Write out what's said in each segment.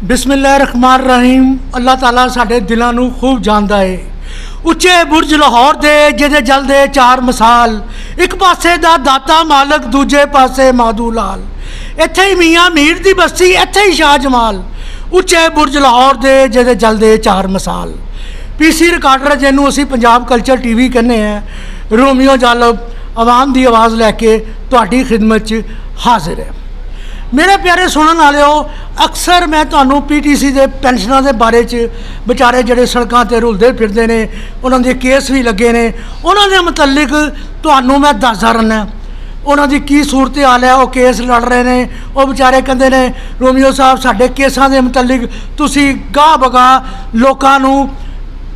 बिस्मिल्लाहिर्रहमानिर्रहीम। अल्लाह ताला साडे दिलों नूं खूब जानदा है। उच्चे बुरज लाहौर दे जिहदे जलदे चार मिसाल, एक पासे दा दाता मालक दूजे पासे माधू लाल। इत्थे ही मियाँ मीर दी बस्ती, इत्थे ही शाह जमाल। उच्चे बुरज लाहौर दे जिहदे जलदे चार मिसाल। पीसी रिकार्डर जिन्हों असी पंजाब कल्चर टीवी कहने हैं, रोमियो जालब आवाम की आवाज़ लैके तुहाडी खिदमत च हाजिर है। मेरे प्यारे सुनने वाले, अक्सर मैं तुहानू PTC के पेंशनों के बारे बेचारे जोड़े सड़कों पर रुलते फिरते हैं, उन्होंने केस भी लगे ने, उन्होंने मुतलिक तुहानू मैं दसदा रहना उन्होंने की सूरत हाल है। वो केस लड़ रहे हैं, वो बेचारे कहते हैं रोमियो साहब साढ़े केसां के मुतलिक तुसी गाह बगाह लोगों नू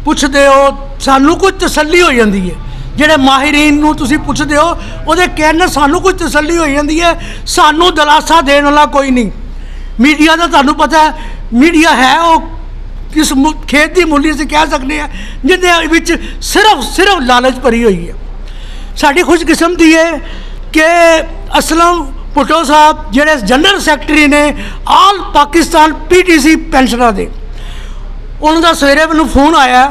पुछदे हो, सानू कुछ तसल्ली हो जाती है। जेडे माहिरीन नू तुसी पुछदे हो उहदे कहने सानू कुछ तसल्ली हो जाती है, सानू दलासा देने वाला कोई नहीं। मीडिया का तुहानू पता है, मीडिया है वो किस खेत की मूली से कह सकते हैं जिहदे सिर्फ लालच भरी हुई है। साड़ी खुशकिस्मती है कि असलम भुट्टो साहब जिहड़े जनरल सैकटरी ने ऑल पाकिस्तान PTC पेंशनर दे, उन्होंने सवेरे मैनू फोन आया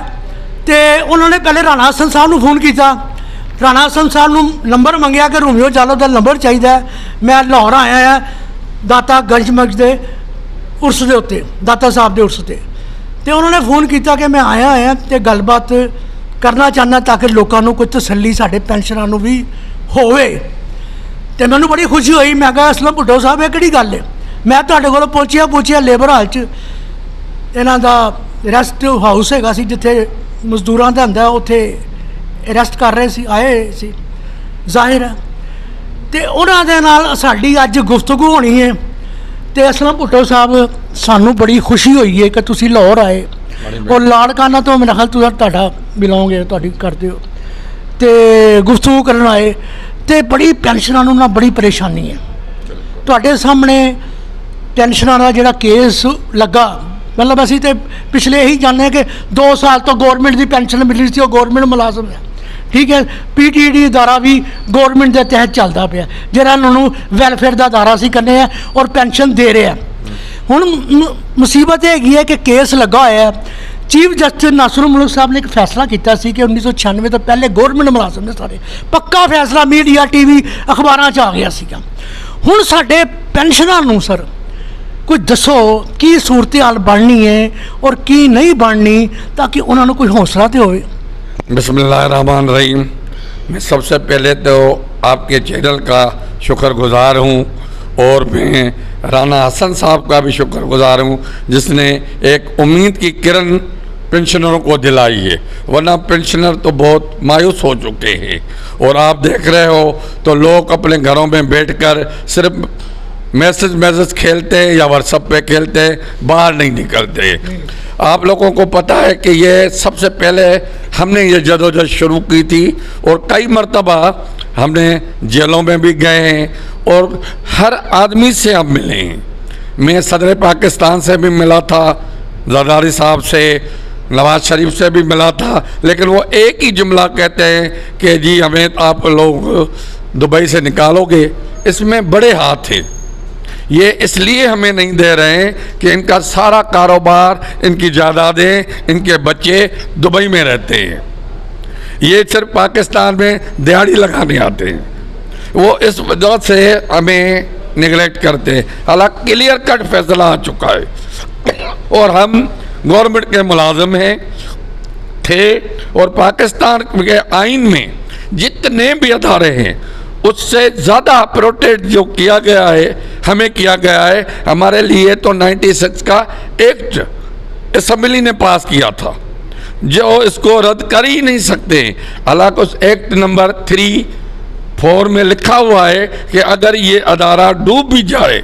तो उन्होंने पहले राणा हसन साहब को फोन किया। राणा हसन साहब को नंबर मंगया कि रोमियो जालब का नंबर चाहिए। मैं लाहौर आया है दाता गंजमज के उर्स के उत्ते, दाता साहब के उर्स से, तो उन्होंने फोन किया कि मैं आया है तो गलबात करना चाहना ताकि लोगों को कुछ तसल्ली साढ़े पेंशनर भी होवे। तो मैनू बड़ी खुशी हुई। मैं कहा असलम भुट्टो साहब ये किहड़ी गल है। मैं तुहाडे कोल पहुँचिया लेबर हाल च, इन्हां दा रैसट हाउस हैगा सी जिथे मजदूरों का होंदा, उत्थे रैसट कर रहे सी, आए सी जाहिर है। तो उन्होंने नाल साडी अज गुफ्तगू होनी है। तो असलम भुट्टो साहब सानू बड़ी खुशी हुई है कि तुसी लाहौर आए, और लाड़काना तो मेरा ख्याल तुहाडा बिलोंग है, तुहाडी करदे हो, तो गुफ्तगू करन आए। तो बड़ी पेंशनरां नूं ना बड़ी परेशानी है। तुहाडे सामने पेंशनरां दा जिहड़ा केस लगा, मतलब असी तो पिछले यही जानते हैं कि 2 साल तो गौरमेंट की पेंशन मिल रही थी, वो गौरमेंट मुलाजम है, ठीक है। PTD अदारा भी गौरमेंट के तहत चलता पाया, जिहड़ा उन्होंने वैलफेयर का अदारा असी करने हैं और पेंशन दे रहे हैं। हुण मुसीबत हैगी है कि केस लगा होया है। चीफ जस्टिस नासरुल मुल्क साहब ने एक फैसला किया कि 1996 तो पहले गौरमेंट मुलाजम ने सारे, पक्का फैसला मीडिया TV अखबारों आ गया सीगा। हुण साडे पेंशनरां नूं सर कुछ दसो की सूरत हाल बननी है और की नहीं बननी, ताकि उन्होंने कोई हौसला तो होवे। बिस्मिल्लाहिर्रहमानिर्रहीम। मैं सबसे पहले तो आपके चैनल का शुक्रगुजार हूँ, और मैं राणा हसन साहब का भी शुक्रगुजार हूँ जिसने एक उम्मीद की किरण पेंशनरों को दिलाई है, वरना पेंशनर तो बहुत मायूस हो चुके हैं। और आप देख रहे हो तो लोग अपने घरों में बैठकर सिर्फ मैसेज खेलते हैं या व्हाट्सएप पे खेलते हैं, बाहर नहीं निकलते। आप लोगों को पता है कि ये सबसे पहले हमने ये जदोजहद शुरू की थी, और कई मरतबा हमने जेलों में भी गए हैं और हर आदमी से हम मिले हैं। मैं सदर पाकिस्तान से भी मिला था, जरदारी साहब से, नवाज शरीफ से भी मिला था, लेकिन वो एक ही जुमला कहते हैं कि जी हमें आप लोग दुबई से निकालोगे। इसमें बड़े हाथ थे। ये इसलिए हमें नहीं दे रहे हैं कि इनका सारा कारोबार, इनकी जायदादें, इनके बच्चे दुबई में रहते हैं। ये सिर्फ पाकिस्तान में दिहाड़ी लगाने आते हैं, वो इस वजह से हमें निगलेक्ट करते हैं। हालांकि क्लियर कट फैसला आ चुका है और हम गवर्नमेंट के मुलाजिम हैं थे, और पाकिस्तान के आइन में जितने भी अदारे हैं उससे ज़्यादा प्रोटेक्ट जो किया गया है, हमें किया गया है। हमारे लिए तो 96 का एक्ट असम्बली ने पास किया था, जो इसको रद्द कर ही नहीं सकते। हालांकि उस एक्ट नंबर 3(4) में लिखा हुआ है कि अगर ये अदारा डूब भी जाए,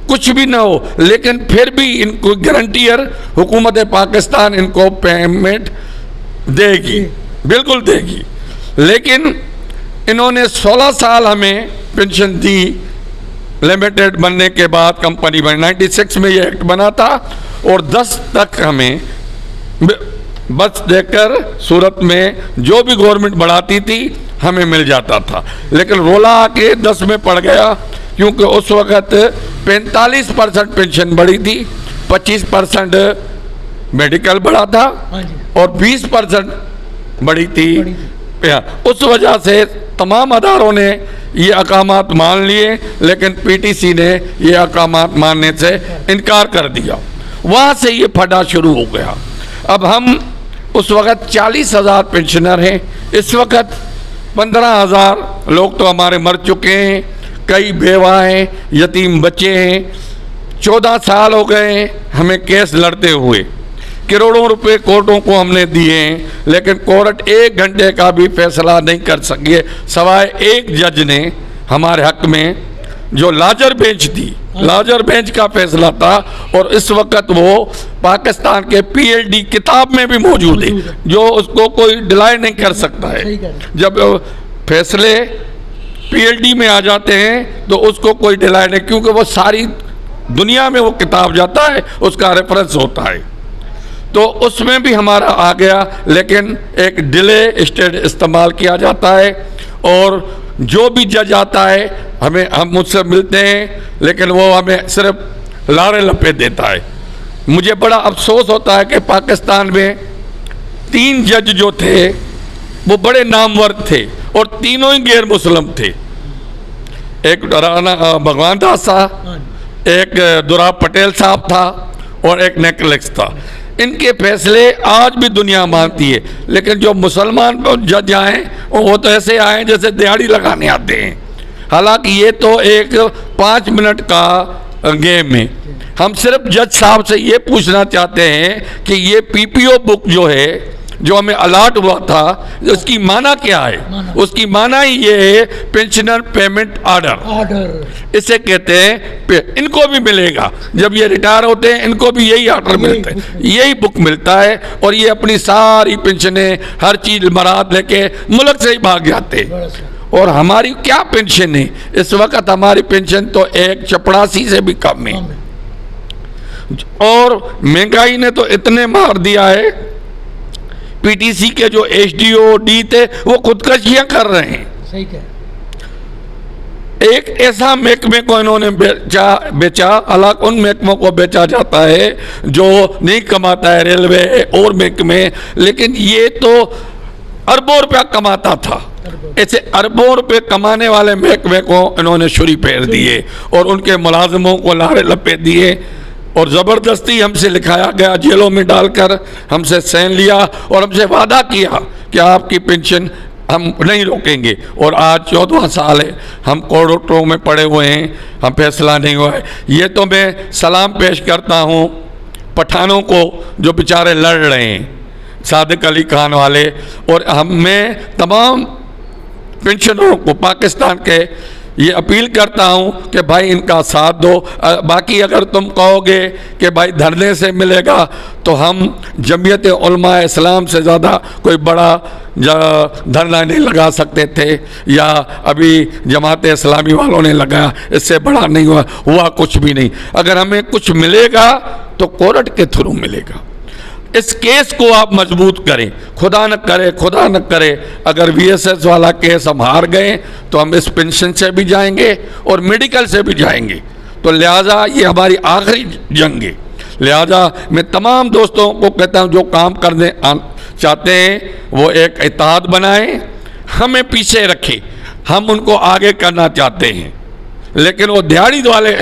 कुछ भी ना हो, लेकिन फिर भी इनको गारंटीयर हुकूमत पाकिस्तान इनको पेमेंट देगी, बिल्कुल देगी। लेकिन इन्होंने 16 साल हमें पेंशन दी। लिमिटेड बनने के बाद कंपनी बनी, 96 में ये एक्ट बना था, और 10 तक हमें बस देकर सूरत में जो भी गवर्नमेंट बढ़ाती थी हमें मिल जाता था। लेकिन रोला आके 10 में पड़ गया, क्योंकि उस वक़्त 45% पेंशन बढ़ी थी 25% मेडिकल बढ़ा था हाँ जी, और 20% बढ़ी थी। उस वजह से तमाम अदारों ने ये अकामात मान लिए, लेकिन पीटीसी ने ये अकामात मानने से इनकार कर दिया। वहाँ से ये फटा शुरू हो गया। अब हम उस वक़्त 40,000 पेंशनर हैं, इस वक़्त 15,000 लोग तो हमारे मर चुके हैं, कई बेवा हैं, यतीम बच्चे हैं। 14 साल हो गए हमें केस लड़ते हुए, करोड़ों रुपए कोर्टों को हमने दिए हैं, लेकिन कोर्ट 1 घंटे का भी फैसला नहीं कर सके, सवाए एक जज ने हमारे हक में, जो लाजर बेंच थी, लाजर बेंच का फैसला था। और इस वक्त वो पाकिस्तान के PhD किताब में भी मौजूद है, जो उसको कोई डिलाई नहीं कर सकता है। जब फैसले PhD में आ जाते हैं तो उसको कोई डिलाई नहीं, क्योंकि वो सारी दुनिया में वो किताब जाता है, उसका रेफरेंस होता है। तो उसमें भी हमारा आ गया, लेकिन एक डिले स्टेट इस्तेमाल किया जाता है। और जो भी जज आता है हम मुझसे मिलते हैं, लेकिन वो हमें सिर्फ लारे लपेट देता है। मुझे बड़ा अफसोस होता है कि पाकिस्तान में 3 जज जो थे वो बड़े नामवर थे और तीनों ही गैर मुस्लिम थे। एक राणा भगवान दास साहब, एक दुरा पटेल साहब था और एक नेकलेक्स था। इनके फैसले आज भी दुनिया मानती है, लेकिन जो मुसलमान जज आए वो तो ऐसे आए जैसे दिहाड़ी लगाने आते हैं। हालांकि ये तो एक 5 मिनट का गेम है। हम सिर्फ जज साहब से ये पूछना चाहते हैं कि ये PPO बुक जो है, जो हमें अलॉट हुआ था, उसकी माना क्या है? उसकी माना ही ये है पेंशनर पेमेंट ऑर्डर, इसे कहते हैं। इनको भी मिलेगा, जब ये रिटायर होते हैं इनको भी यही ऑर्डर मिलता है, यही बुक मिलता है। और ये अपनी सारी पेंशनें, हर चीज मराद लेके मुल्क से ही भाग जाते हैं। और हमारी क्या पेंशन है इस वक्त? हमारी पेंशन तो 184 से भी कम है। और महंगाई ने तो इतने मार दिया है, पीटीसी के जो HDOD थे वो खुदकशियां कर रहे हैं। सही कह। एक ऐसा महकमे को इन्होंने बेचा, हालांकि उन महकमों को बेचा जाता है जो नहीं कमाता है, रेलवे और महकमे, लेकिन ये तो अरबों रुपया कमाता था। ऐसे अरबों रुपए कमाने वाले महकमे को इन्होंने छुरी फेर दिए और उनके मुलाजिमों को लारे लपेट दिए और ज़बरदस्ती हमसे लिखाया गया, जेलों में डालकर हमसे साइन लिया और हमसे वादा किया कि आपकी पेंशन हम नहीं रोकेंगे। और आज 14वां साल है, हम कोर्टों में पड़े हुए हैं, हम फैसला नहीं हुआ है। ये तो मैं सलाम पेश करता हूँ पठानों को जो बेचारे लड़ रहे हैं, सादिक अली खान वाले, और मैं तमाम पेंशनरों को पाकिस्तान के ये अपील करता हूँ कि भाई इनका साथ दो। बाकी अगर तुम कहोगे कि भाई धरने से मिलेगा, तो हम जमीयत उलमा इस्लाम से ज़्यादा कोई बड़ा धरना नहीं लगा सकते थे, या अभी जमात इस्लामी वालों ने लगाया, इससे बड़ा नहीं हुआ कुछ भी नहीं। अगर हमें कुछ मिलेगा तो कोर्ट के थ्रू मिलेगा। इस केस को आप मजबूत करें, खुदा न करे अगर VSS वाला केस हम हार गए तो हम इस पेंशन से भी जाएंगे और मेडिकल से भी जाएंगे। तो लिहाजा ये हमारी आखिरी जंग है। लिहाजा मैं तमाम दोस्तों को कहता हूँ जो काम करने चाहते हैं वो एक इत्तेहाद बनाएं, हमें पीछे रखें। हम उनको आगे करना चाहते हैं, लेकिन वो दिहाड़ी वाले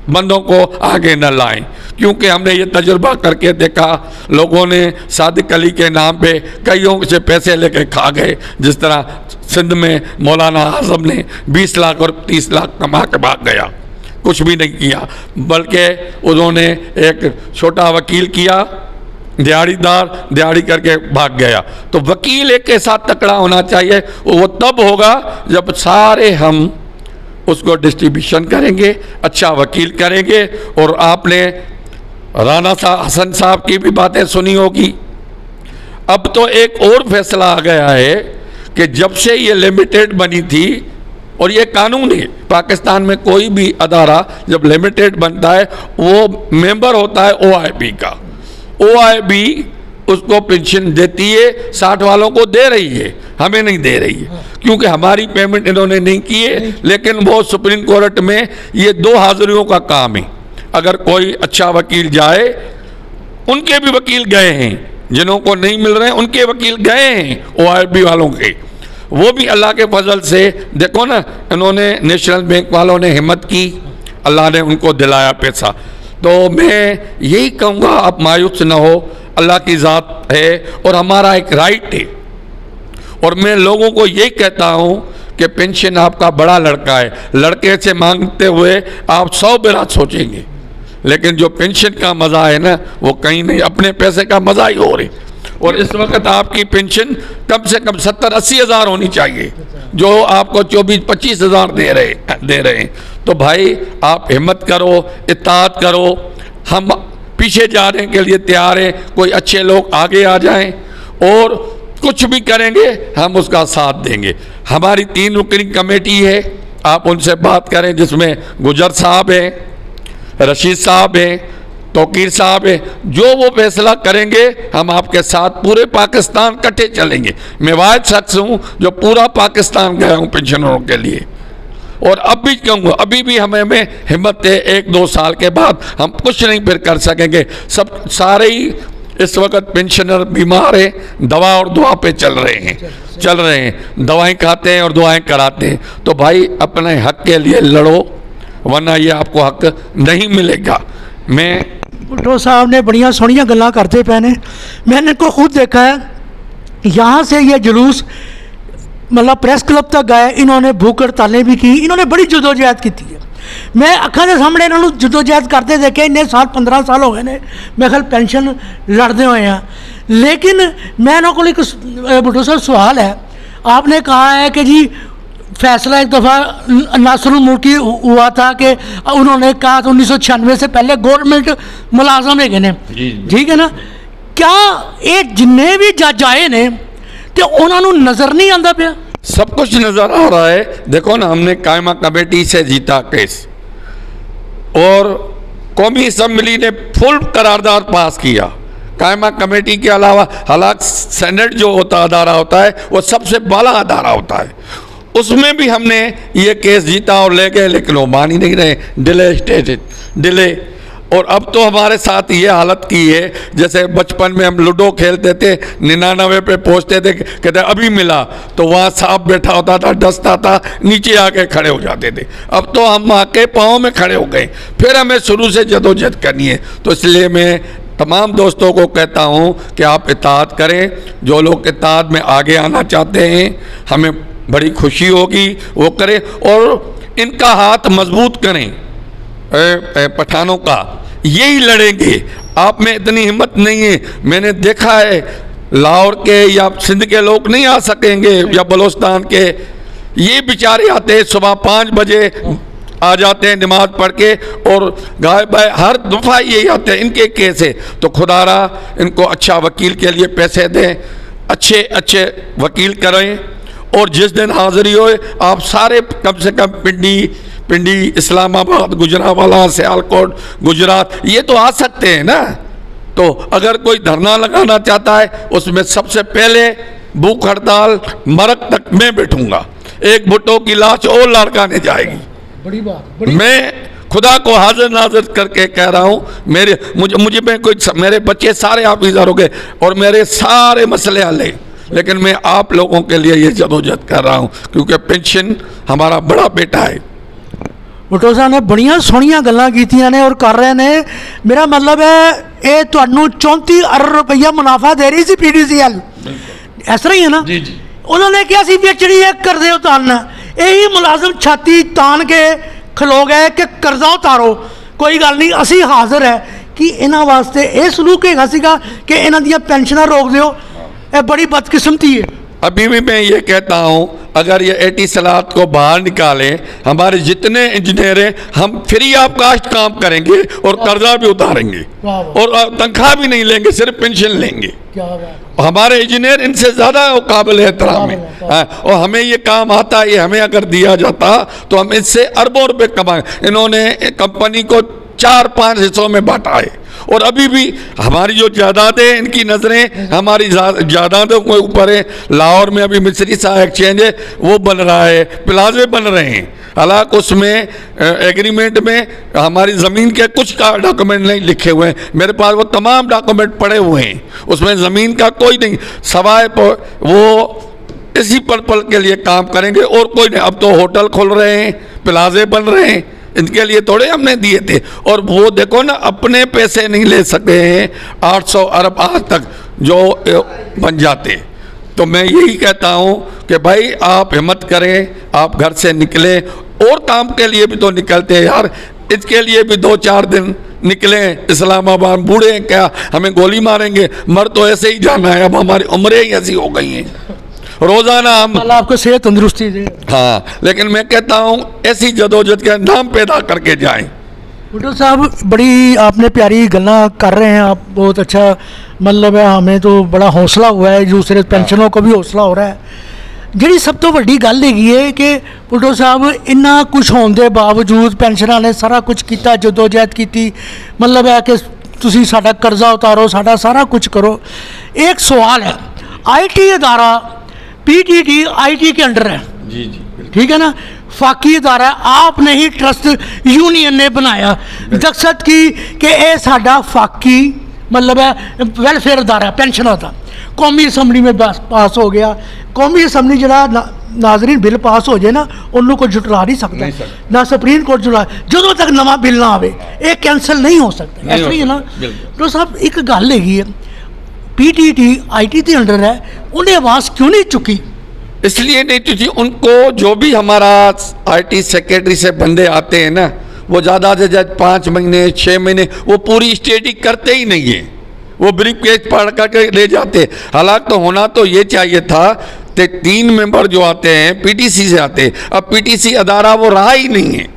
बंदों को आगे न लाएं, क्योंकि हमने ये तजुर्बा करके देखा, लोगों ने सादिक अली के नाम पे कईयों से पैसे लेके खा गए। जिस तरह सिंध में मौलाना आजम ने 20 लाख और 30 लाख कमा के भाग गया, कुछ भी नहीं किया, बल्कि उन्होंने एक छोटा वकील किया, दिहाड़ी करके भाग गया। तो वकील एक ऐसा तकड़ा होना चाहिए, वो तब होगा जब सारे हम उसको डिस्ट्रीब्यूशन करेंगे, अच्छा वकील करेंगे। और आपने राना हसन साहब की भी बातें सुनी होगी। अब तो एक और फैसला आ गया है कि जब से ये लिमिटेड बनी थी, और ये कानून है पाकिस्तान में, कोई भी अदारा जब लिमिटेड बनता है वो मेंबर होता है OIB का। OIB उसको पेंशन देती है, 60 वालों को दे रही है, हमें नहीं दे रही है, क्योंकि हमारी पेमेंट इन्होंने नहीं की है। लेकिन वो सुप्रीम कोर्ट में ये 2 हाजिरियों का काम है। अगर कोई अच्छा वकील जाए, उनके भी वकील गए हैं, जिन्हों को नहीं मिल रहे हैं उनके वकील गए हैं OIB वालों के, वो भी अल्लाह के फजल से देखो ना, इन्होंने नेशनल बैंक वालों ने हिम्मत की, अल्लाह ने उनको दिलाया पैसा। तो मैं यही कहूँगा, आप मायूस ना हो, अल्लाह की ज़ात है और हमारा एक राइट है। और मैं लोगों को यही कहता हूँ कि पेंशन आपका बड़ा लड़का है, लड़के से मांगते हुए आप 100 बार सोचेंगे, लेकिन जो पेंशन का मज़ा है ना वो कहीं नहीं, अपने पैसे का मज़ा ही हो रही। और इस वक्त आपकी पेंशन कम से कम 70-80 हज़ार होनी चाहिए, जो आपको 24-25 हज़ार दे रहे हैं। तो भाई आप हिम्मत करो, इत्ताअत करो, हम पीछे जाने के लिए तैयार हैं, कोई अच्छे लोग आगे आ जाएं और कुछ भी करेंगे हम उसका साथ देंगे। हमारी 3 रुकनी कमेटी है, आप उनसे बात करें, जिसमें गुजर साहब हैं, रशीद साहब हैं, तौकीर साहब हैं, जो वो फैसला करेंगे हम आपके साथ पूरे पाकिस्तान इकट्ठे चलेंगे। मैं वाहिद शख्स हूँ जो पूरा पाकिस्तान गया हूँ पेंशनरों के लिए, और अब भी कहूँगा, अभी भी हमें हिम्मत है, 1-2 साल के बाद हम कुछ नहीं फिर कर सकेंगे। सब सारे ही इस वक्त पेंशनर बीमार हैं, दवा और दुआ पे चल रहे हैं, दवाएं खाते हैं और दुआएं कराते हैं। तो भाई अपने हक के लिए लड़ो, वरना ये आपको हक नहीं मिलेगा। मैं भुट्टो साहब ने बड़िया सोहनिया गल्लां करते पे ने, मैंने इनको खुद देखा है, यहाँ से ये जुलूस मतलब प्रेस क्लब तक गए, इन्होंने भूख हड़तालें भी की, इन्होंने बड़ी जदोजहद की है। मैं अखा के सामने इन्होंने जदोजहद करते देखे, इन्ने साल 15 साल हो गए ने मेरे ख्याल पेंशन लड़ते हुए हैं। लेकिन मैं इन्हों को एक भुट्टो साहब सवाल है, आपने कहा है कि जी फैसला एक दफ़ा नासरुल मुल्की हुआ था कि उन्होंने कहा था 1996 से पहले गवर्नमेंट मुलाजम है ने, ठीक है ना, क्या ये जिन्ने भी जज आए ने तो उन्होंने नज़र नहीं आता पाया? सब कुछ नज़र आ रहा है। देखो ना, हमने कायमा कमेटी से जीता केस और कौमी असम्बली ने फुल करारदाद पास किया। कायमा कमेटी के अलावा हालांकि सेनेट जो होता अदारा होता है वो सबसे बड़ा अदारा होता है, उसमें भी हमने ये केस जीता और ले गए, लेकिन वो मान ही नहीं रहे, डिले। और अब तो हमारे साथ ये हालत की है, जैसे बचपन में हम लूडो खेलते थे, 99 पे पहुँचते थे, कहते अभी मिला, तो वहाँ सांप बैठा होता था, डसता था, नीचे आके खड़े हो जाते थे। अब तो हम आके पाँव में खड़े हो गए, फिर हमें शुरू से जदोजहद करनी है। तो इसलिए मैं तमाम दोस्तों को कहता हूँ कि आप इत्तेहाद करें, जो लोग इत्तेहाद में आगे आना चाहते हैं, हमें बड़ी खुशी होगी वो करें, और इनका हाथ मजबूत करें, पठानों का, यही लड़ेंगे। आप में इतनी हिम्मत नहीं है, मैंने देखा है लाहौर के या सिंध के लोग नहीं आ सकेंगे, या बलोचिस्तान के, ये बेचारे आते हैं सुबह 5 बजे आ जाते हैं नमाज पढ़ के, और गायब है हर दफ़ा यही आते हैं, इनके केस है। तो खुदारा इनको अच्छा वकील के लिए पैसे दें, अच्छे वकील करें, और जिस दिन हाज़िरी हो आप सारे कम से कम पिंडी, इस्लामाबाद, गुजरावाला, सियालकोट, गुजरात, ये तो आ सकते हैं ना। तो अगर कोई धरना लगाना चाहता है उसमें सबसे पहले भूख हड़ताल मरक तक मैं बैठूंगा, एक भुट्टो की लाश और लड़काने जाएगी। बड़ी बात, मैं खुदा को हाजिर नाजिर करके कह रहा हूँ, मुझे में कोई, मेरे बच्चे सारे ऑफिसर हो गए और मेरे सारे मसले हल हैं, लेकिन मैं आप लोगों के लिए ये जदोजहद कर रहा हूँ, क्योंकि पेंशन हमारा बड़ा बेटा है। भुट्टो साहब ने बड़िया सोहनिया गल्लां कीतियां ने और कर रहे ने। मेरा मतलब है ये तुहानू 34 अरब रुपया मुनाफा दे रही सी PDCL, इस तरह ही है ना जी। उन्होंने क्या सी बेचनी है कर्जे उतारना, यही मुलाजम छाती तान के खलो गए कि कर्जा उतारो, कोई गल नहीं, असी हाजिर है कि इन्हों वास्ते ये सलूक हैगा सीगा कि इन्हां दियां पेंशनां रोक दिओ। ये बड़ी बदकिस्मती है। अभी भी मैं ये कहता हूँ, अगर ये एटी सलात को बाहर निकालें, हमारे जितने इंजीनियर हैं हम फ्री ऑफ कास्ट काम करेंगे और कर्जा भी उतारेंगे और तनख्वाह भी नहीं लेंगे, सिर्फ पेंशन लेंगे। हमारे इंजीनियर इनसे ज़्यादा काबिल एहतराम है और हमें ये काम आता है, ये हमें अगर दिया जाता तो हम इससे अरबों रुपए कमाएं। इन्होंने कंपनी को 4-5 हिस्सों में बांटा है। और अभी भी हमारी जो जायदादें, इनकी नज़रें हमारी जायदादों के ऊपर है। लाहौर में अभी मिस्री सा एक्सचेंज है, वो बन रहा है, प्लाजे बन रहे हैं। हालांकि उसमें एग्रीमेंट में हमारी ज़मीन के कुछ का डॉक्यूमेंट नहीं लिखे हुए हैं। मेरे पास वो तमाम डॉक्यूमेंट पड़े हुए हैं, उसमें ज़मीन का कोई नहीं, सवाए वो इसी पल के लिए काम करेंगे और कोई नहीं। अब तो होटल खुल रहे हैं, प्लाजे बन रहे हैं, इनके लिए थोड़े हमने दिए थे। और वो देखो ना, अपने पैसे नहीं ले सके हैं 800 अरब आज तक जो बन जाते। तो मैं यही कहता हूँ कि भाई आप हिम्मत करें, आप घर से निकलें, और काम के लिए भी तो निकलते हैं यार, इसके लिए भी 2-4 दिन निकलें। इस्लामाबाद बूढ़े हैं क्या, हमें गोली मारेंगे? मर तो ऐसे ही जाना है, अब हमारी उम्रें ही ऐसी हो गई हैं, रोजाना हम आपको सेहत तंदुरुस्ती दे। हाँ, लेकिन मैं कहता हूँ ऐसी जदोजहद का नाम पैदा करके जाएं। भुट्टो साहब, बड़ी आपने प्यारी गल्ला कर रहे हैं आप, बहुत अच्छा, मतलब है हमें तो बड़ा हौसला हुआ है, दूसरे पेंशनों को भी हौसला हो रहा है। जी सब तो वड्डी गल है कि भुट्टो साहब इन्ना कुछ होने के बावजूद पेंशनर ने सारा कुछ किया, जदोजहद की, मतलब है कि तुसी साडा कर्जा उतारो, साडा सारा कुछ करो। एक सवाल है, IT अदारा PTT IT के अंडर है, जी जी, ठीक है ना, फाकी अदारा आपने ही ट्रस्ट यूनियन ने बनाया, दस्तखत की कि ये साडा फाकी मतलब है वेलफेयर अदारा, पेंशन का। कौमी असैम्बली में पास हो गया। कौमी असैम्बली जरा नाजरीन बिल पास हो जाए ना, उन्होंने जुटला नहीं सकता, ना सुप्रीम कोर्ट जुटला, जो तक नवा बिल ना आए ये कैंसल नहीं हो सकता। इसलिए ना तो साहब एक गल है, PTT IT के अंडर है, उन्हें आवाज़ क्यों नहीं चुकी? इसलिए नहीं चुकी, उनको जो भी हमारा IT सेक्रेटरी से बंदे आते हैं ना, वो ज़्यादा से ज़्यादा 5 महीने 6 महीने वो पूरी स्टडी करते ही नहीं है, वो ब्रीफ केस पढ़ करके ले जाते। हालांकि तो होना तो ये चाहिए था कि 3 मेंबर जो आते हैं PTC से आते हैं, अब PTC अदारा वो रहा ही नहीं है,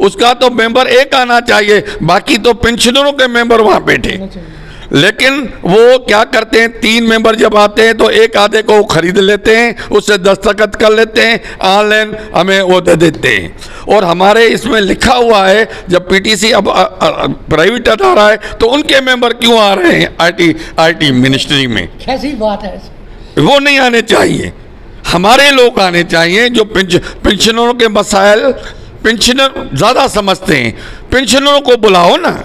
उसका तो मेंबर एक आना चाहिए, बाकी तो पेंशनरों के मेंबर वहाँ बैठे। लेकिन वो क्या करते हैं, 3 मेंबर जब आते हैं तो एक आधे को खरीद लेते हैं, उससे दस्तखत कर लेते हैं, ऑनलाइन हमें वो दे देते हैं। और हमारे इसमें लिखा हुआ है जब PTC अब प्राइवेट अदारा है तो उनके मेंबर क्यों आ रहे हैं IT मिनिस्ट्री में? कैसी बात है, वो नहीं आने चाहिए, हमारे लोग आने चाहिए जो पेंशनरों के मसाइल पेंशनर ज़्यादा समझते हैं। पेंशनरों को बुलाओ ना।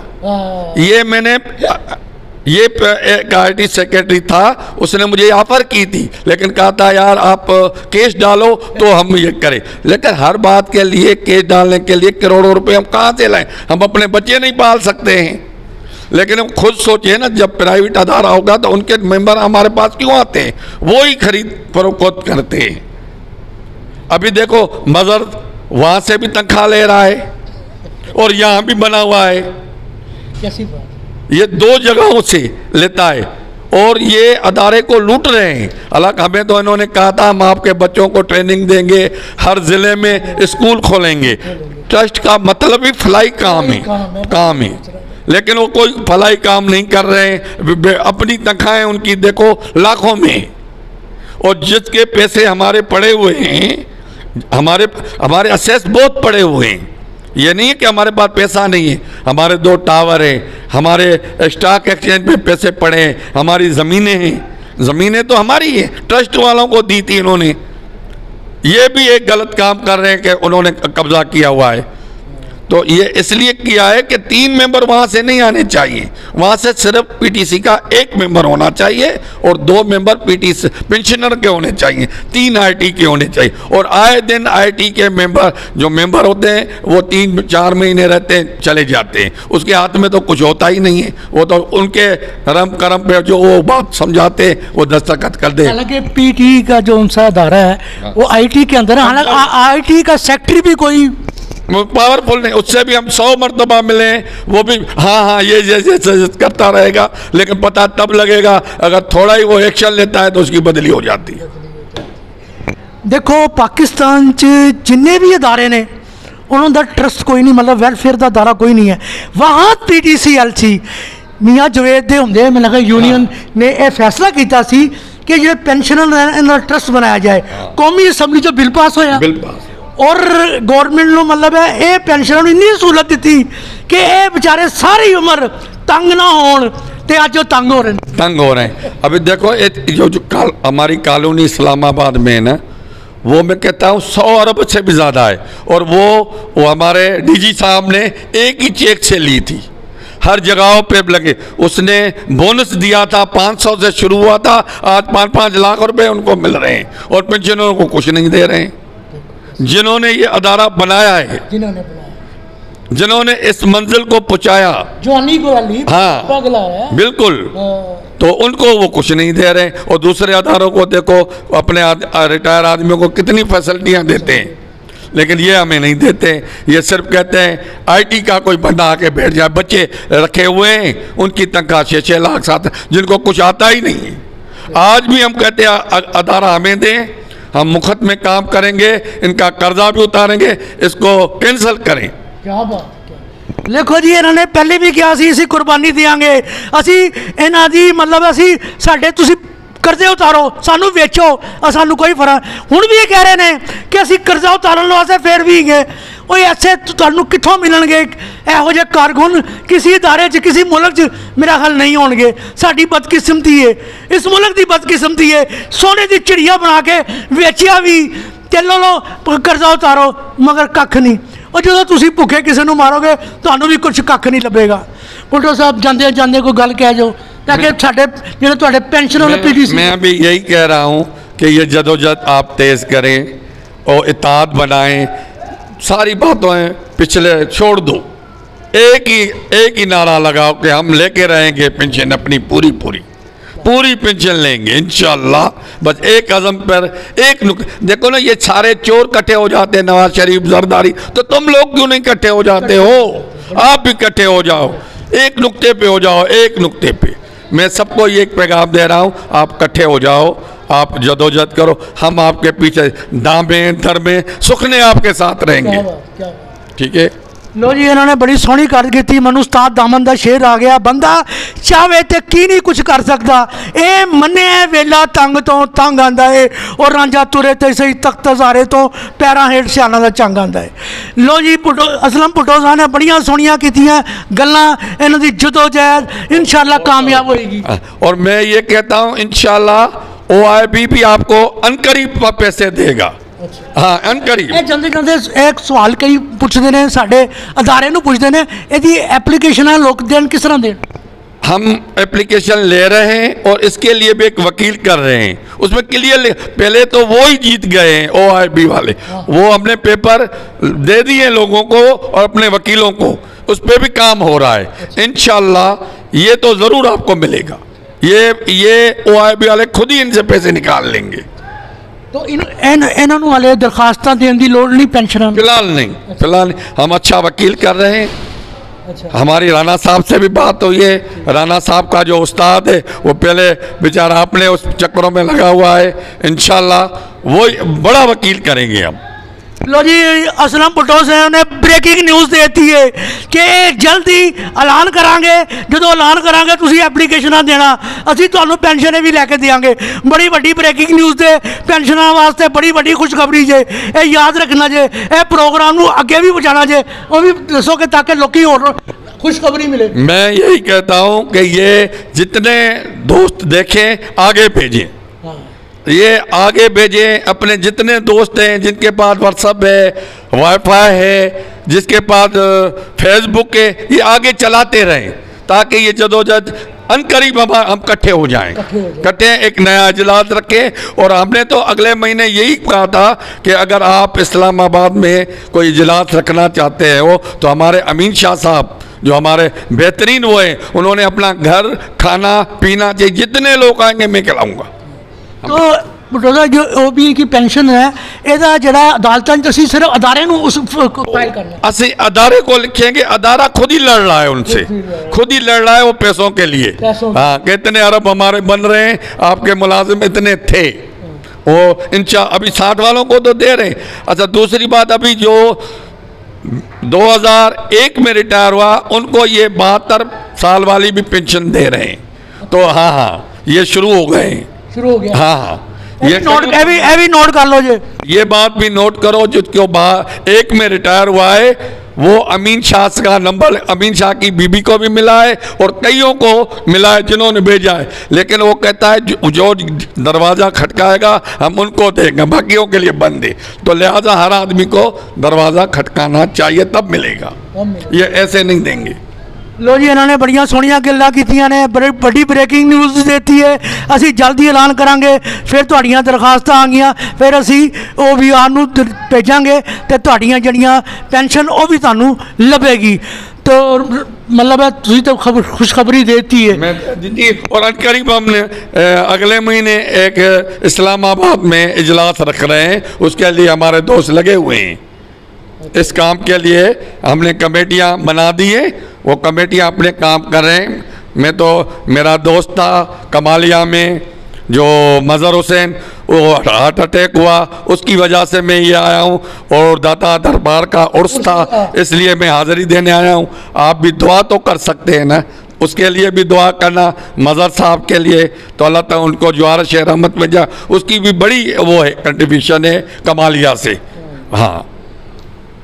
ये एक IT सेक्रेटरी था, उसने मुझे ऑफर की थी, लेकिन कहा था यार आप केस डालो तो हम ये करें। लेकिन हर बात के लिए केस डालने के लिए करोड़ों रुपए हम कहाँ से लाएं? हम अपने बच्चे नहीं पाल सकते हैं। लेकिन हम खुद सोचिए ना, जब प्राइवेट अदारा होगा तो उनके मेंबर हमारे पास क्यों आते हैं? वो ही खरीद फरोख्त करते हैं। अभी देखो मजर वहाँ से भी तनख्वाह ले रहा है और यहाँ भी बना हुआ है। कैसी बात? ये 2 जगहों से लेता है और ये अदारे को लूट रहे हैं। हालांकि हमें तो इन्होंने कहा था हम आपके बच्चों को ट्रेनिंग देंगे, हर ज़िले में स्कूल खोलेंगे। ट्रस्ट का मतलब ही फलाई काम है, लेकिन वो कोई फलाई काम नहीं कर रहे हैं। अपनी तनख्वाहें उनकी देखो लाखों में, और जिसके पैसे हमारे पड़े हुए हैं, हमारे असेस बहुत पड़े हुए हैं। ये नहीं है कि हमारे पास पैसा नहीं है, हमारे 2 टावर हैं, हमारे स्टॉक एक्सचेंज में पैसे पड़े हैं, हमारी ज़मीनें हैं। ज़मीनें तो हमारी हैं, ट्रस्ट वालों को दी थी इन्होंने। ये भी एक गलत काम कर रहे हैं कि उन्होंने कब्जा किया हुआ है। तो ये इसलिए किया है कि 3 मेंबर वहाँ से नहीं आने चाहिए, वहाँ से सिर्फ PTC का 1 मेंबर होना चाहिए और 2 मेंबर PTC पेंशनर के होने चाहिए, 3 IT के होने चाहिए। और आए दिन IT के जो मेंबर होते हैं वो 3-4 महीने रहते हैं, चले जाते हैं, उसके हाथ में तो कुछ होता ही नहीं है। वो तो उनके रम करम पे जो वो बात समझाते हैं वो दस्तखत कर दे। हालांकि PT का जो उनसा अदारा है वो IT के अंदर है, हालांकि IT का सेक्रेटरी भी कोई पावरफुल नहीं, उससे भी हम 100 मरतबा मिले, वो भी हाँ ये करता रहेगा, लेकिन पता तब लगेगा अगर थोड़ा ही वो एक्शन लेता है तो उसकी बदली हो जाती है। देखो पाकिस्तान जिन्ने भी अदारे ने उन्होंने ट्रस्ट कोई नहीं, मतलब वेलफेयर का अदारा कोई नहीं है। वहाँ PTCL मियाँ जवेद दे होंगे, मैंने कहा यूनियन ने यह फैसला किया कि जो पेंशनर ट्रस्ट बनाया जाए। कौमी असैम्बली जो बिल पास होया, और गौरमेंट ਨੂੰ मतलब है ये पेंशन ਨੂੰ ਇੰਨੀ सहूलत दी कि ये बेचारे सारी उम्र तंग ना होण ते अज तंग हो रहे हैं। अभी देखो हमारी कॉलोनी इस्लामाबाद में ना, वो मैं कहता हूँ 100 अरब से भी ज़्यादा है, और वो हमारे डीजी साहब ने एक ही चेक से ली थी, हर जगहों पे लगे। उसने बोनस दिया था, 500 से शुरू हुआ था, आज 5-5 लाख रुपए उनको मिल रहे हैं, और पेंशनरों को कुछ नहीं दे रहे हैं। जिन्होंने ये अदारा बनाया है, जिन्होंने इस मंजिल को पहुंचाया, हाँ बिल्कुल, तो उनको वो कुछ नहीं दे रहे। और दूसरे अदारों को देखो, अपने रिटायर आदमियों को कितनी फैसिलिटियां देते हैं, लेकिन ये हमें नहीं देते। ये सिर्फ कहते हैं आईटी का कोई बंदा आके बैठ जाए, बच्चे रखे हुए हैं, उनकी तनख्वाह 6-6 लाख 7, जिनको कुछ आता ही नहीं है। आज भी हम कहते हैं अदारा हमें दें, हम मुफ्त में काम करेंगे, इनका कर्जा भी उतारेंगे, इसको कैंसिल करें। क्या बात, देखो जी इन्होंने पहले भी कहा सी असी कुर्बानी देंगे, असी इन्हां दी मतलब असी साडे तुसी कर्जे उतारो, सानू वेचो, सानू कोई फर्क। हुण भी ये कह रहे हैं कि असी कर्जा उतारन वास्ते फिर भी गए, वो ऐसे तुहानू कित्थों मिलणगे इहो जिहे कारकुन किसी इदारे च किसी मुल्क च मेरा ख्याल नहीं होणगे। साडी बदकिस्मती है, इस मुल्क की बदकिस्मती है, सोने की चिड़िया बना के वेचिया भी ते लो कर्जा उतारो मगर कख नहीं। और जो तुम भुखे किसी को मारोगे तो भी कुछ कख नहीं लभेगा। भुट्टो साहब जाते जाते कोई गल कह जाओ ताकि साढ़े जो पेंशन वाले पीडीसी। मैं भी यही कह रहा हूँ कि ये जदोजहद आप तेज़ करें और इत्तेहाद बनाएं, सारी बातों पिछले छोड़ दो, एक ही नारा लगाओ कि हम लेके रहेंगे पेंशन अपनी पूरी पेंशन लेंगे इंशाल्लाह। बस एक कदम पर एक देखो ना, ये सारे चोर इकट्ठे हो जाते हैं, नवाज शरीफ जरदारी, तो तुम लोग क्यों नहीं इकट्ठे हो जाते हो? आप भी इकट्ठे हो जाओ, एक नुक्ते पे हो जाओ, एक नुक्ते पे। मैं सबको ये एक पैगाम दे रहा हूँ, आप इकट्ठे हो जाओ, आप जदोजहद करो, हम आपके पीछे दामें धर्में सुखने आपके साथ रहेंगे। ठीक है। लो जी इन्होंने बड़ी सोहनी कर की, मैं उस्ताद दामन का शेर आ गया, बंदा चाहे तो की नहीं कुछ कर सकता, ये मने वेला तंग तो तंग आंदा है, और रांझा तुरे तो सही तख्त हजारे तो पैरों हेठ सियाना का चंग आंदा है। लो जी असलम भुट्टो साहब ने बड़िया सोहनिया कीतियां गल्लां, इन्हां दी जदोजहद इंशाल्लाह कामयाब होएगी। और मैं ये कहता हूँ इंशाल्लाह OIB भी आपको अनकरीब पैसे देगा। हाँ अनकरीब। जल्दी जल्दी एक सवाल कई पूछते हैं, साढ़े अदारे नूं पूछते हैं, यदि एप्लीकेशन लोग देन किस तरह देन? हम एप्लीकेशन ले रहे हैं और इसके लिए भी एक वकील कर रहे हैं, उसमें क्लियर, पहले तो वो ही जीत गए हैं OIB वाले, वो हमने पेपर दे दिए लोगों को और अपने वकीलों को, उस पर भी काम हो रहा है। इंशाल्लाह ये तो ज़रूर आपको मिलेगा, ये OIB वाले खुद ही इनसे पैसे निकाल लेंगे। तो इन्होंने वाले दरखास्त देने की लोड़ नहीं पेंशन? फिलहाल नहीं, हम अच्छा वकील कर रहे हैं। अच्छा। हमारी राना साहब से भी बात हुई है, राना साहब का जो उस्ताद है वो पहले बेचारा अपने उस चक्करों में लगा हुआ है, इंशाल्लाह वो बड़ा वकील करेंगे हम। लो जी असलम भुट्टो साहब ने ब्रेकिंग न्यूज़ देती है कि जल्दी ऐलान करांगे, जो ऐलान करांगे तुसी एप्लीकेशन देना, असी तुहानू पेंशन भी लैके देंगे। बड़ी वड्डी ब्रेकिंग न्यूज़ दे पेंशन वास्ते बड़ी वड्डी खुशखबरी जे, ये याद रखना जे, ये प्रोग्राम नू अगे भी पहुँचाना जे, वो भी दसो कि ताकि लोग होर खुशखबरी मिले। मैं यही कहता हूँ कि ये जितने दोस्त देखें आगे भेजें, ये आगे भेजें, अपने जितने दोस्त हैं जिनके पास व्हाट्सएप है, वाईफाई है, जिसके पास फेसबुक है, ये आगे चलाते रहें ताकि ये जदोजहद अनकरीब हम इकट्ठे हो जाएं, इकट्ठे एक नया इजलास रखें। और हमने तो अगले महीने यही कहा था कि अगर आप इस्लामाबाद में कोई इजलास रखना चाहते हो तो हमारे अमीन शाह साहब जो हमारे बेहतरीन वो हैं, उन्होंने अपना घर खाना पीना चाहिए, जितने लोग आएंगे मैं खिलाऊँगा। तो भुट्टो साहब जो OIB की पेंशन है, ਇਹਦਾ ਜਿਹੜਾ अदालतां च ਅਸੀਂ सिर्फ अदारे ਨੂੰ उस फाइल करना, ਅਸੀਂ अदारे को लिखेंगे, अदारा खुद ही लड़ रहा है उनसे, खुद ही लड़ रहा है वो पैसों के लिए। हाँ कितने अरब हमारे बन रहे हैं, आपके मुलाजिम इतने थे, वो अभी 60 वालों को तो दे रहे हैं। अच्छा दूसरी बात, अभी जो 2001 में रिटायर हुआ उनको ये 72 साल वाली भी पेंशन दे रहे हैं। तो हाँ ये शुरू हो गए, शुरू हो गया। हाँ ये नोट कर लो जी। ये बात भी नोट करो, जिसको एक में रिटायर हुआ है वो अमीन शाह का नंबर अमीन शाह की बीबी को भी मिला है और कईयों को मिला है जिन्होंने भेजा है, लेकिन वो कहता है जो दरवाज़ा खटकाएगा हम उनको देंगे, बाकियों के लिए बंद है। तो लिहाजा हर आदमी को दरवाज़ा खटकाना चाहिए, तब मिलेगा, ये ऐसे नहीं देंगे। लो जी, इन्होंने बड़िया सोहनिया गल्लां कीतियां ने, बड़ी ब्रेकिंग न्यूज़ देती है। असी जल्दी ऐलान करांगे, फिर तुहाड़ियां दरखास्तां आ गईयां, फिर असी OVR नूं भेजांगे ते तुहाड़ियां जड़ियां पेंशन वो भी तुहानूं लभेगी। तो मतलब है तुझी तो खुशखबरी देती है जी। और करीब हमने अगले महीने एक इस्लामाबाद में इजलास रख रहे हैं, उसके लिए हमारे दोस्त लगे हुए हैं। इस काम के लिए हमने कमेटियां बना दी है, वो कमेटियां अपने काम कर रहे हैं। मैं तो मेरा दोस्त था कमालिया में जो मज़हर हुसैन, वो हार्ट अटैक हुआ, उसकी वजह से मैं ये आया हूँ, और दाता दरबार का उर्स था इसलिए मैं हाज़िरी देने आया हूँ। आप भी दुआ तो कर सकते हैं ना, उसके लिए भी दुआ करना मज़हर साहब के लिए, तो अल्लाह ताला उनको ज्वार शेर रहमत में जा, उसकी भी बड़ी वो है कंट्रीब्यूशन है कमालिया से। हाँ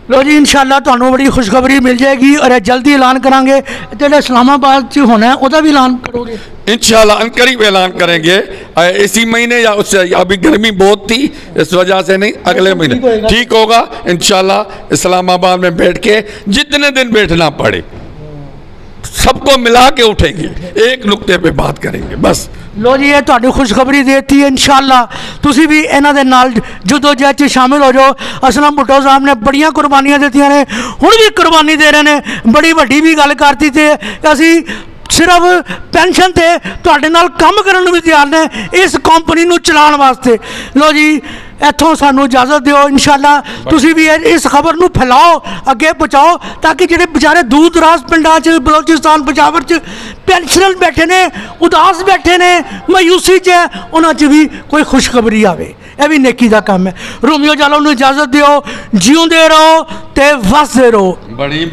लो जी, इंशाअल्लाह तुहानूं बड़ी खुशखबरी मिल जाएगी और जल्दी ऐलान करांगे। जेड़ा इस्लामाबाद च होना है उसका भी ऐलान करोगे? इंशाअल्लाह अनकरीब ऐलान करेंगे, इसी महीने या उससे, अभी गर्मी बहुत थी इस वजह से नहीं, अगले महीने ठीक होगा इंशाअल्लाह। इस्लामाबाद में बैठ के जितने दिन बैठना पड़े सबको मिला के उठेंगे, एक नुक्ते पे बात करेंगे बस। लो जी, ये तुहानूं खुशखबरी देती है। इंशाअल्लाह तुसी भी इन्हां दे नाल जदोजहद च शामिल हो जाओ। असलम भुट्टो साहब ने बड़ियां कुर्बानियां दित्तियां ने, हुण भी कुर्बानी दे रहे हैं। बड़ी वड्डी भी गल करती थे, असी सिर्फ पेंशन ते तुहाडे नाल काम करन नूं भी तैयार ने, इस कंपनी नूं चलाउण वास्ते। लो जी, इत्थों सानूं इजाजत दिओ। इंशाअल्लाह तुसी भी इस खबर नूं फैलाओ, अगे पहुँचाओ, ताकि जिहड़े बेचारे दूर दराज पिंडां च बलोचिस्तान पेशावर च पेंशनर बैठे ने, उदास बैठे ने, मायूसी च, उन्हां च भी कोई खुशखबरी आवे। यह भी नेकी दा काम है। रोमियो जालो नूं इजाजत दिओ, जिउंदे रहो ते वसदे रहो। बड़ी